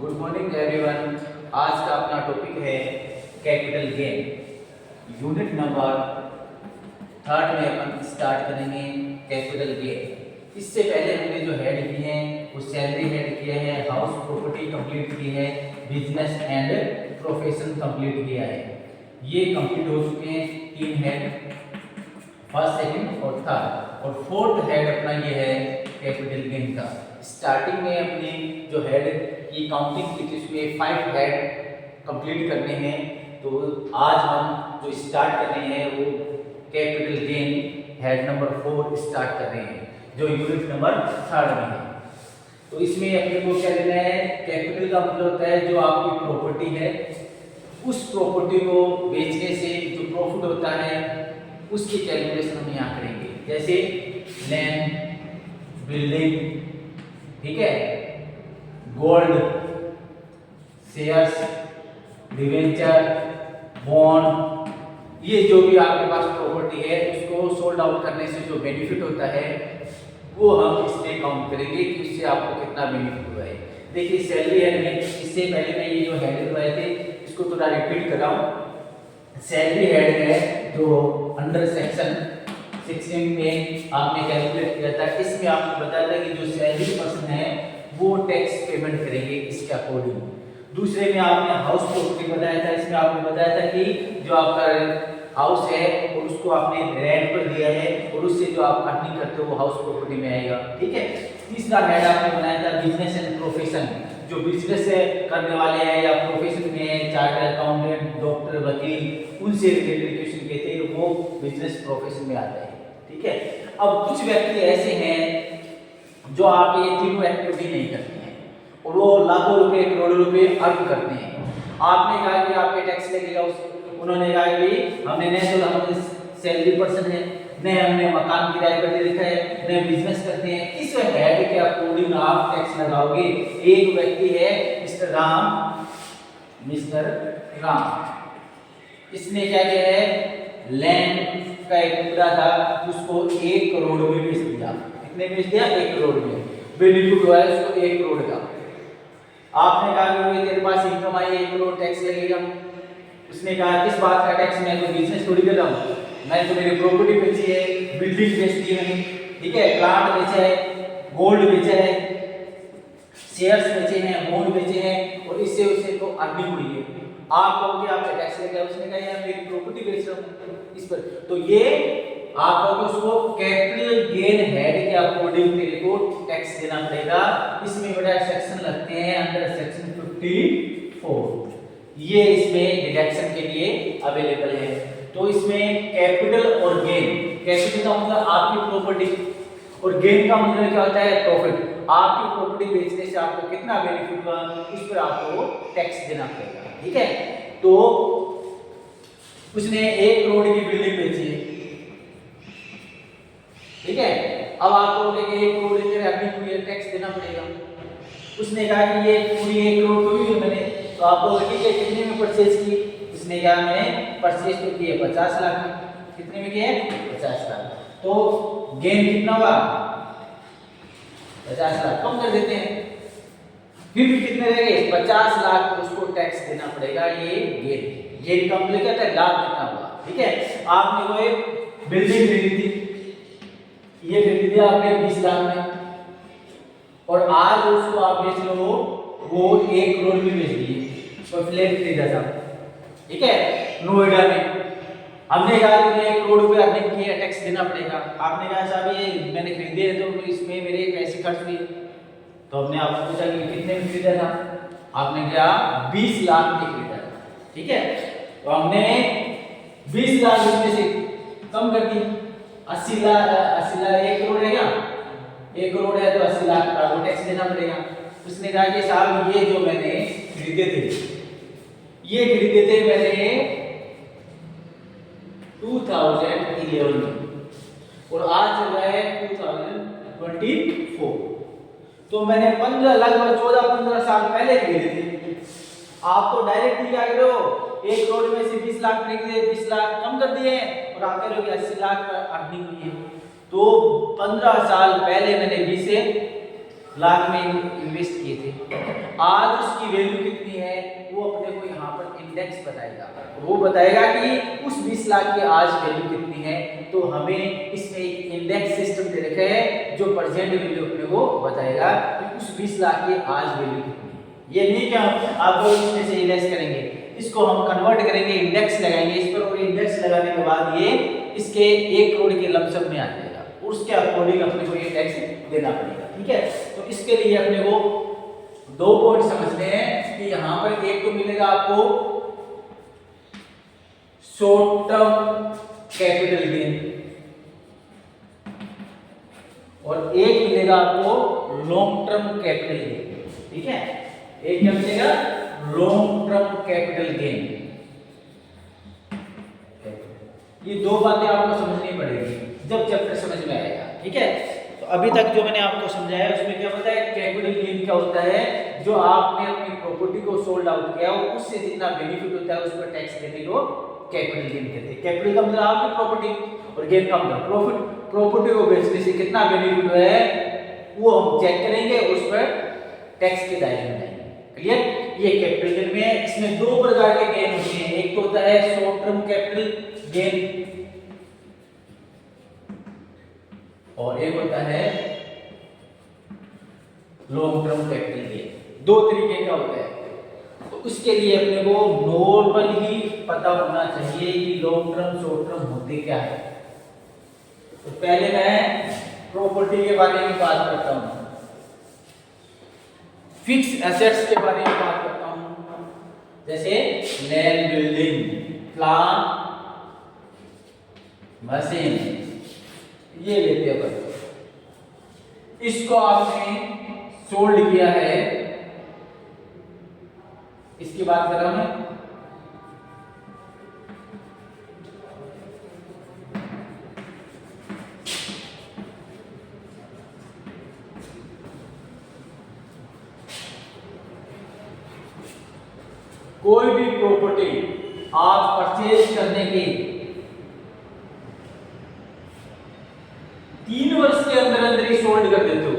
Good morning everyone. आज का अपना टॉपिक है कैपिटल गेन। यूनिट नंबर 3 में अपन स्टार्ट करेंगे कैपिटल गेन। इससे पहले हमने जो हेड किए हैं वो सैलरी हेड किया है, हाउस प्रॉपर्टी कंप्लीट की है, बिजनेस एंड प्रोफेशन कंप्लीट किया है। ये कंप्लीट हो चुके हैं 3 हेड, फर्स्ट सेकंड और थर्ड। और फोर्थ हेड अपना ये है कैपिटल गेन का। स्टार्टिंग में अपनी जो हेड की काउंटिंग की थी उसमें 5 हेड कंप्लीट करने हैं। तो आज हम जो स्टार्ट कर रहे हैं वो capital gain head number 4 start कर रहे हैं जो यूनिट नंबर 3 में है। तो इसमें अपने को क्या लेना है, कैपिटल का मतलब होता है जो आपकी प्रॉपर्टी है, उस प्रॉपर्टी को बेचने से जो प्रॉफिट होता है उसकी कैलकुलेशन हम यहाँ करेंगे। जैसे लैंड, बिल्डिंग, ठीक है, गोल्ड, शेयर्स, डिवेंचर, बॉन्ड, ये जो भी आपके पास प्रॉपर्टी है उसको सोल्ड आउट करने से जो बेनिफिट होता है वो हम इसमें काउंट करेंगे कि उससे आपको कितना बेनिफिट हुआ है। देखिए सैलरी हेड में इससे पहले मैं ये जो हेड लगाए थे इसको थोड़ा रिपीट कर रहा हूँ। सैलरी हेड है जो अंडर सेक्शन 16 में आपने कैलकुलेट किया था। इसमें आपको बताया था कि जो सैलरी पर्सन है वो टैक्स पेमेंट करेंगे इसके अकॉर्डिंग। दूसरे में आपने हाउस प्रॉपर्टी बताया था, इसमें आपने बताया था कि जो आपका हाउस है और उसको आपने रेंट पर दिया है और उससे जो आप अर्निंग करते हो वो हाउस प्रॉपर्टी में आएगा, ठीक है। तीसरा हेड आपने बनाया था बिजनेस एंड प्रोफेशन, जो बिजनेस करने वाले हैं या प्रोफेशन में है, चार्टर्ड अकाउंटेंट, डॉक्टर, वकील, उनसे रिलेटेड क्वेश्चन के थे वो बिजनेस प्रोफेशन में आते हैं, ठीक है। अब कुछ व्यक्ति ऐसे हैं जो आप ये तीनों एक्टिविटी नहीं करते हैं और वो लाखों रुपए करोड़ों रुपए अर्न करते हैं। आपने कहा कि आप पे टैक्स लगेगा, उन्होंने कहा कि हमने न तो हम सैलरी पर्सन है, न हमने मकान किराए पर दे रखा है, न बिजनेस करते हैं। किस हेड के अकॉर्डिंग आप टैक्स लगाओगे? एक व्यक्ति है मिस्टर राम, इसने क्या किया है, लैंड का एक टुकड़ा था उसको 1 करोड़ में बेच दिया। कितने बेच दिया? 1 करोड़ में। बेनिफिट हुआ है उसको 1 करोड़ का। आपने कहा कि तेरे पास इनकम आई 1 करोड़, टैक्स लगेगा। उसने कहा किस बात का टैक्स, मैं तो बिजनेस थोड़ी कर रहा हूँ, मैं तो मेरी प्रॉपर्टी बेची है, बिल्डिंग बेच दी मैंने, ठीक है, प्लांट बेचा है, गोल्ड बेचा है, शेयर्स बेचे हैं, बॉन्ड बेचे हैं और इससे उसे तो अर्निंग हुई है। आप कहोगे आपका टैक्स लगेगा, उसने कहा यार मेरी प्रॉपर्टी बेच रहा हूँ इस पर, तो ये आप कहोगे उसको कैपिटल गेन हेड के अकॉर्डिंग तेरे को टैक्स देना पड़ेगा। इसमें बड़ा सेक्शन लगते हैं अंडर सेक्शन 54, ये इसमें डिडक्शन के लिए अवेलेबल है। तो इसमें कैपिटल और गेन, कैपिटल का मतलब आपकी प्रॉपर्टी और गेन का मतलब क्या होता है, प्रॉफिट। आपकी प्रॉपर्टी बेचने से आपको कितना बेनिफिट हुआ उस पर आपको टैक्स देना पड़ेगा, ठीक है। तो उसने 1 करोड़ की बिल्डिंग बेची है, ठीक है। अब आपको बोलेंगे 1 करोड़ की अर्निंग हुई है, टैक्स देना पड़ेगा। उसने कहा कि ये पूरी 1 करोड़ हुई है मैंने, तो आपको ठीक है कितने में परचेज की? इसने कहा मैंने परचेज तो की है 50 लाख में। कितने में की है? 50 लाख। तो गेन कितना हुआ? 50 लाख। कम कर देते हैं, फिर भी कितने रह गए? 50 लाख उसको टैक्स देना पड़ेगा। ये गेन का मतलब क्या है, लाभ कितना हुआ, ठीक है। आपने वो एक बिल्डिंग खरीदी थी, ये खरीदी थी आपने 20 लाख में और आज उसको आप बेच लो वो 1 करोड़ में बेच दिए। तो फ्लैट खरीदा था, ठीक है, नोएडा में। हमने कहा कि 1 करोड़ रुपए अर्निंग की है, टैक्स देना पड़ेगा। आपने कहा साहब ये मैंने खरीदे हैं तो इसमें मेरे पैसे खर्च हुए। तो हमने आपसे पूछा कि कितने में खरीदा था? आपने कहा 20 लाख में खरीदा था, ठीक है। तो हमने 20 लाख में से कम कर दी, 80 लाख 1 करोड़ है क्या? 1 करोड़ है तो 80 लाख का वो टैक्स देना पड़ेगा। उसने कहा कि साहब ये जो मैंने खरीदे थे, ये खरीदे थे मैंने 2011 में और आज चल रहा है 2024, तो मैंने 15 लगभग 14-15 साल पहले खरीदे थे। आप तो डायरेक्टली क्या कर रहे हो, 1 करोड़ में से 20 लाख खरीदे, 20 लाख कम कर दिए और आप कह रहे हो कि 80 लाख का अर्निंग हुई है। तो 15 साल पहले मैंने 20 लाख में इन्वेस्ट किए थे। आज उसकी वैल्यू कितनी है वो अपने को यहाँ पर इंडेक्स बताएगा। वो बताएगा कि उस 20 लाख की आज वैल्यू कितनी है। तो हमें इसमें एक इंडेक्स सिस्टम दे रखा है जो प्रेजेंट वैल्यू अपने को बताएगा कि उस 20 लाख की आज वैल्यू कितनी है। ये नहीं कि हम आपको इसमें से लेस करेंगे, इसको हम कन्वर्ट करेंगे, इंडेक्स लगाएंगे इस पर, और इंडेक्स लगाने के बाद ये इसके 1 करोड़ के लमसम में आ जाएगा, उसके अकॉर्डिंग अपने को ये टैक्स देना पड़ेगा। ठीक है, तो इसके लिए अपने को 2 पॉइंट समझने हैं कि यहाँ पर एक तो मिलेगा आपको शॉर्ट टर्म कैपिटल गेन और एक मिलेगा आपको लॉन्ग टर्म कैपिटल गेन। ठीक है, एक क्या मिलेगा, लॉन्ग टर्म कैपिटल गेन। ये 2 बातें आपको समझनी पड़ेगी जब चैप्टर समझ में आएगा। ठीक है, तो अभी तक जो मैंने आपको समझाया उसमें क्या होता है, कैपिटल गेन क्या होता है, जो आपने अपनी प्रॉपर्टी को सोल्ड आउट किया उससे जितना बेनिफिट होता है उस पर टैक्स देने को कैपिटल गेन कहते हैं। कैपिटल का मतलब आपकी प्रॉपर्टी और गेन का मतलब प्रॉफिट। प्रॉपर्टी को बेचने से कितना बेनिफिट हुआ है वो हम चेक करेंगे, उस पर टैक्स के दायरे में आएंगे। क्लियर, ये कैपिटल गेन में है। इसमें 2 प्रकार के गेन होते हैं, एक तो होता है शॉर्ट टर्म कैपिटल गेन और एक होता है लॉन्ग टर्म कैपिटल गेन। 2 तरीके का होता है। तो उसके लिए अपने को नॉर्मल ही पता होना चाहिए कि लॉन्ग टर्म शॉर्ट टर्म होते क्या है। तो पहले मैं प्रॉपर्टी के बारे में बात करता हूं, फिक्स एसेट्स के बारे में बात करता हूं, जैसे लैंड, बिल्डिंग, प्लांट, मशीन, ये लेते हैं बस। इसको आपने सोल्ड किया है, इसकी बात कर रहा हूं मैं। कोई भी प्रॉपर्टी आप परचेज करने के 3 वर्ष के अंदर अंदर ही सोल्ड कर देते हो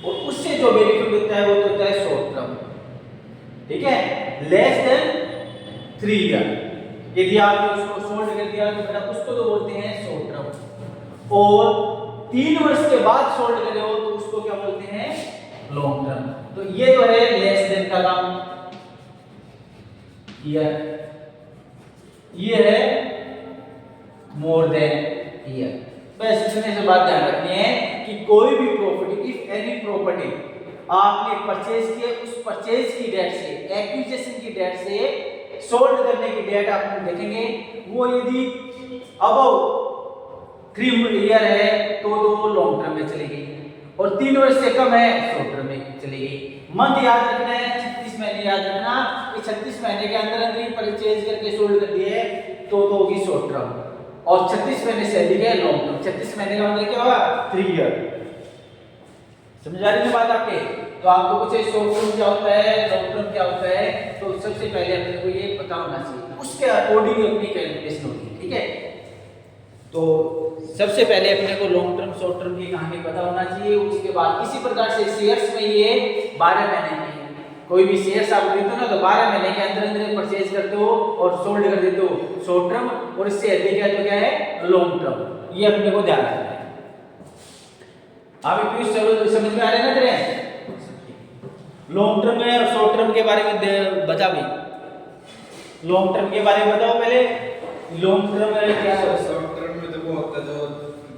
और उससे जो बेनिफिट होता है वो तो होता है शॉर्ट टर्म। ठीक है, लेस देन 3 ईयर यदि आपने उसको सोल्ड कर दिया तो बेटा उसको तो बोलते हैं शॉर्ट टर्म, और 3 वर्ष के बाद सोल्ड कर रहे हो तो उसको क्या बोलते हैं, लॉन्ग टर्म। तो ये तो है लेस देन का काम, ईयर। ये है मोर देन ईयर। बस इतने से बात ध्यान रखनी है कि कोई भी प्रॉपर्टी, इफ एनी प्रॉपर्टी आपने परचेज किया, उस परचेज की डेट से, एक्विजिशन की डेट से सोल्ड करने की डेट आप देखेंगे, वो यदि अबव 3 ईयर है तो वो लॉन्ग टर्म में चली गई, और 3 वर्ष से कम है शॉर्ट टर्म में चली गई। मंथ याद रखना है, 36 महीने याद रखना कि 36 महीने के अंदर अंदर ही परचेज करके सोल्ड कर दिए तो होगी शॉर्ट टर्म, और 36 महीने से अधिक है लॉन्ग टर्म। 36 महीने का मतलब क्या होगा, 3 ईयर। समझ आ रही है बात आपके? तो आपको पूछे शॉर्ट टर्म क्या होता है, लॉन्ग टर्म क्या होता है, तो सबसे पहले अपने को ये पता होना चाहिए, उसके अकॉर्डिंग अपनी कैलकुलेशन होगी। ठीक है, तो सबसे पहले अपने को लॉन्ग टर्म शॉर्ट टर्म की कहानी पता होना चाहिए। उसके बाद इसी प्रकार से शेयर्स में ये 12 महीने की, कोई भी शेयर्स आप खरीदते हो ना तो 12 महीने के अंदर अंदर परचेज करते हो और सोल्ड कर देते हो शॉर्ट टर्म, और इससे अधिक है तो क्या है, लॉन्ग टर्म। ये अपने को ध्यान रखना है। आप एक समझ में आ रहे हैं ना तेरे? लॉन्ग टर्म में और शॉर्ट टर्म के बारे में बता भी, लॉन्ग टर्म के बारे में बताओ पहले। लॉन्ग टर्म में क्या है? शॉर्ट टर्म में तो वो होता है जो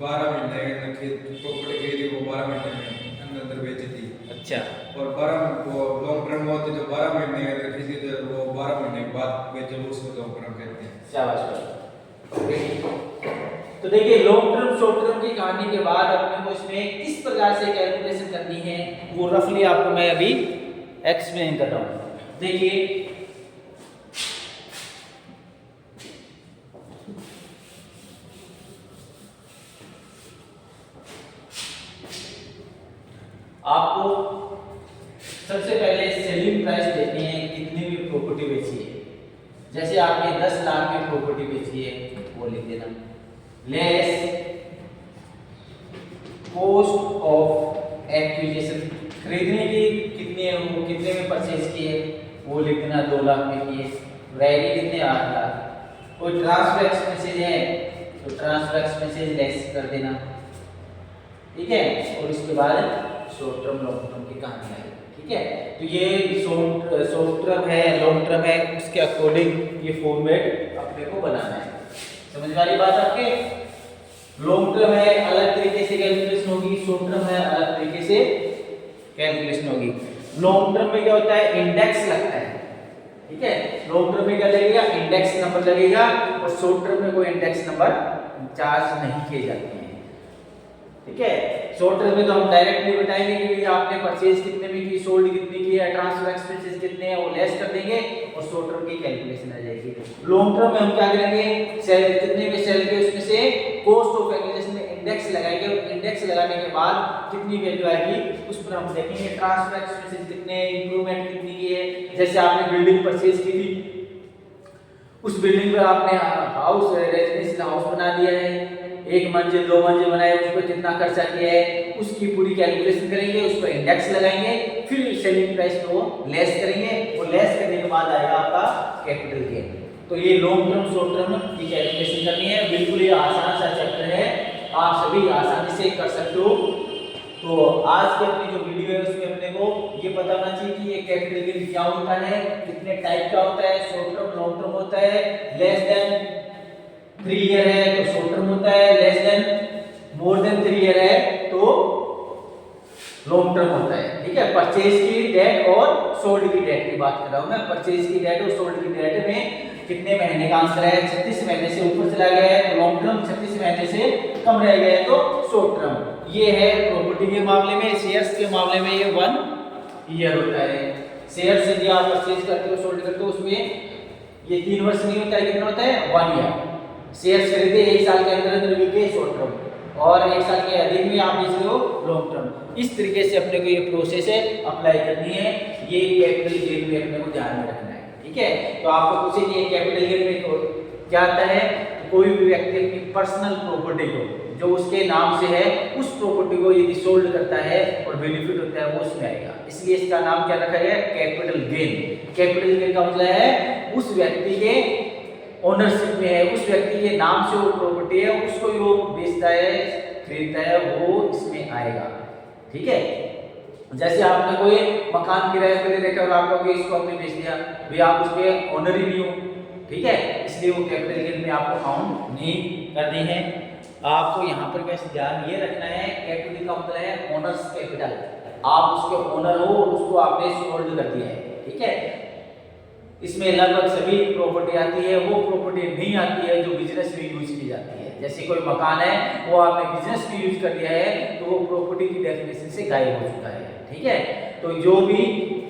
12 महीने प्रॉपर्टी खरीदी वो 12 महीने में अंदर अंदर बेची थी। अच्छा, और 12 वो लॉन्ग टर्म होते जो 12 महीने के अंदर खरीदी तो वो 12 महीने के बाद बेचे वो उसको लॉन्ग टर्म कहते हैं। शाबाश। तो देखिए लॉन्ग टर्म शॉर्ट टर्म की कहानी के बाद अपने को इसमें किस प्रकार से कैलकुलेशन करनी है वो रफली आपको मैं अभी एक्सप्लेन कर रहा हूँ। देखिए आपको सबसे पहले सेलिंग प्राइस देखनी है, कितनी भी प्रॉपर्टी बेची है। जैसे आपने 10 लाख की प्रॉपर्टी बेची है वो लिख देना, लेस कॉस्ट ऑफ एक्विजिशन, खरीदने की कितनी कितने में परचेज किए वो लिख देना, 2 लाख में किए। वैल्यू कितने, 8 लाख। कोई ट्रांसफर एक्सपेंसेस है तो ट्रांसफर एक्सपेंसेस लेस कर देना, ठीक है। और इसके बाद शॉर्ट टर्म लॉन्ग टर्म की कहानी आई, ठीक है। तो ये शॉर्ट टर्म है, लॉन्ग टर्म है, उसके अकॉर्डिंग ये फॉर्मेट अपने को बनाना है। समझ वाली बात आपके। लॉन्ग टर्म है अलग तरीके से कैलकुलेशन होगी, शॉर्ट टर्म है अलग तरीके से कैलकुलेशन होगी। लॉन्ग टर्म में क्या होता है, इंडेक्स लगता है, ठीक है। लॉन्ग टर्म में क्या लगेगा, इंडेक्स नंबर लगेगा, और शॉर्ट टर्म में कोई इंडेक्स नंबर चार्ज नहीं किए जाते हैं, ठीक है। शॉर्ट टर्म में तो हम डायरेक्टली बताएंगे कि आपने परचेज कितने में की, सोल्ड कितने की है, ट्रांसफर एक्सपेंसेस कितने हैं, वो लेस कर देंगे और शॉर्ट टर्म की कैलकुलेशन आ जाएगी। लॉन्ग टर्म में हम क्या करेंगे, सेल कितने में सेल के उसमें से कॉस्ट ऑफ एक्विजिशन में इंडेक्स लगाएंगे, और इंडेक्स लगाने के बाद कितनी वैल्यू आएगी उस पर हम देखेंगे ट्रांसफर एक्सपेंसेस कितने, इंप्रूवमेंट कितनी की है। जैसे आपने बिल्डिंग परचेज की थी, उस बिल्डिंग पर आपने हाउस रेजिडेंशियल हाउस बना दिया है, 1 मंजिल 2 मंजिल बनाए, उस पर कितना खर्चा किया है उसकी पूरी कैलकुलेशन करेंगे, उस पर इंडेक्स लगाएंगे, फिर सेलिंग प्राइस को लेस करेंगे, और लेस करने के बाद आएगा आपका कैपिटल गेन। तो ये लॉन्ग टर्म शॉर्ट टर्म की कैलकुलेशन करनी है। बिल्कुल ये आसान सा चैप्टर है, आप सभी आसानी से कर सकते हो। तो आज की अपनी जो वीडियो है उसमें अपने को ये पता होना चाहिए कि ये कैपिटल गेन क्या होता है, कितने टाइप का होता है, शॉर्ट टर्म लॉन्ग टर्म होता है, लेस देन 3 ईयर है तो शॉर्ट टर्म होता है, less than more than 3 year है तो लॉन्ग टर्म होता है, ठीक है। परचेज की डेट और सोल्ड की डेट की बात कर रहा हूं मैं। परचेज की डेट और सोल्ड की डेट में कितने महीने का अंतर है, 36 महीने से ऊपर चला गया है तो लॉन्ग टर्म, 36 महीने से कम रह गया है तो शॉर्ट टर्म। ये है प्रॉपर्टी के मामले में। शेयर्स के मामले में ये 1 ईयर होता है। शेयर से जो आप परचेज करते हो सोल्ड करते हो उसमें ये 3 वर्ष नहीं होता है, कितना होता है 1 ईयर। शेयर्स खरीदे 1 साल के अंदर बिके शॉर्ट टर्म, और 1 साल के अधिक में आप बेच रहे हो लॉन्ग टर्म। इस तरीके से अपने को ये प्रोसेस है अप्लाई करनी है। ये कैपिटल गेन में अपने को ध्यान में रखना है, ठीक है। तो आपको पूछेंगे कैपिटल गेन में क्या आता है, तो कोई भी व्यक्ति अपनी पर्सनल प्रॉपर्टी को जो उसके नाम से है उस प्रॉपर्टी को यदि सोल्ड करता है और बेनिफिट होता है वो उसमें आएगा, इसलिए इसका नाम क्या रखा गया है, कैपिटल गेन। कैपिटल गेन का मतलब है उस व्यक्ति के ओनरशिप में है, उस व्यक्ति के नाम से वो प्रॉपर्टी है, उसको जो बेचता है खरीदता है वो इसमें आएगा, ठीक है। जैसे आपने कोई मकान किराए पे ले रखा और आप कहोगे इसको आपने बेच दिया, भाई आप उसके ओनर ही नहीं हो, ठीक है, इसलिए वो कैपिटल गेन में आपको काउंट नहीं करनी है। आपको यहाँ पर वैसे ध्यान ये रखना है, कैपिटल का मतलब है ओनर्स कैपिटल। आप उसके ओनर हो, उसको आपने सोल्ड कर दिया है, ठीक है। इसमें लगभग सभी प्रॉपर्टी आती है, वो प्रॉपर्टी नहीं आती है जो बिजनेस में यूज की जाती है। जैसे कोई मकान है वो आपने बिजनेस में यूज कर दिया है तो वो प्रॉपर्टी की डेफिनेशन से गायब हो चुका है, ठीक है। तो जो भी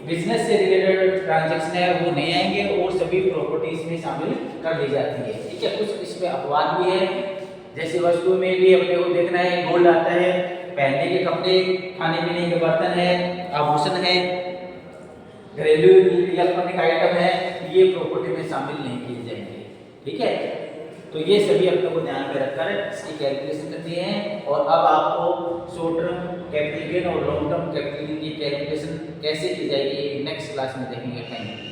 बिजनेस से रिलेटेड ट्रांजैक्शन है वो नहीं आएंगे और सभी प्रॉपर्टीज में शामिल कर दी जाती है, ठीक है। कुछ इसमें अपवाद भी है, जैसे वस्तु में भी अपने को देखना है, गोल्ड आता है, पहनने के कपड़े, खाने पीने के बर्तन है, आभूषण है, घरेलू इलेक्ट्रॉनिक आइटम है, ये प्रॉपर्टी में शामिल नहीं किए जाएंगे, ठीक है। तो ये सभी अपने को ध्यान में रखकर इसकी कैलकुलेशन करनी है। और अब आपको शॉर्ट टर्म कैपिटल गेन और लॉन्ग टर्म कैपिटल गेन की कैलकुलेशन कैसे की जाएगी नेक्स्ट क्लास में देखेंगे। Thank you.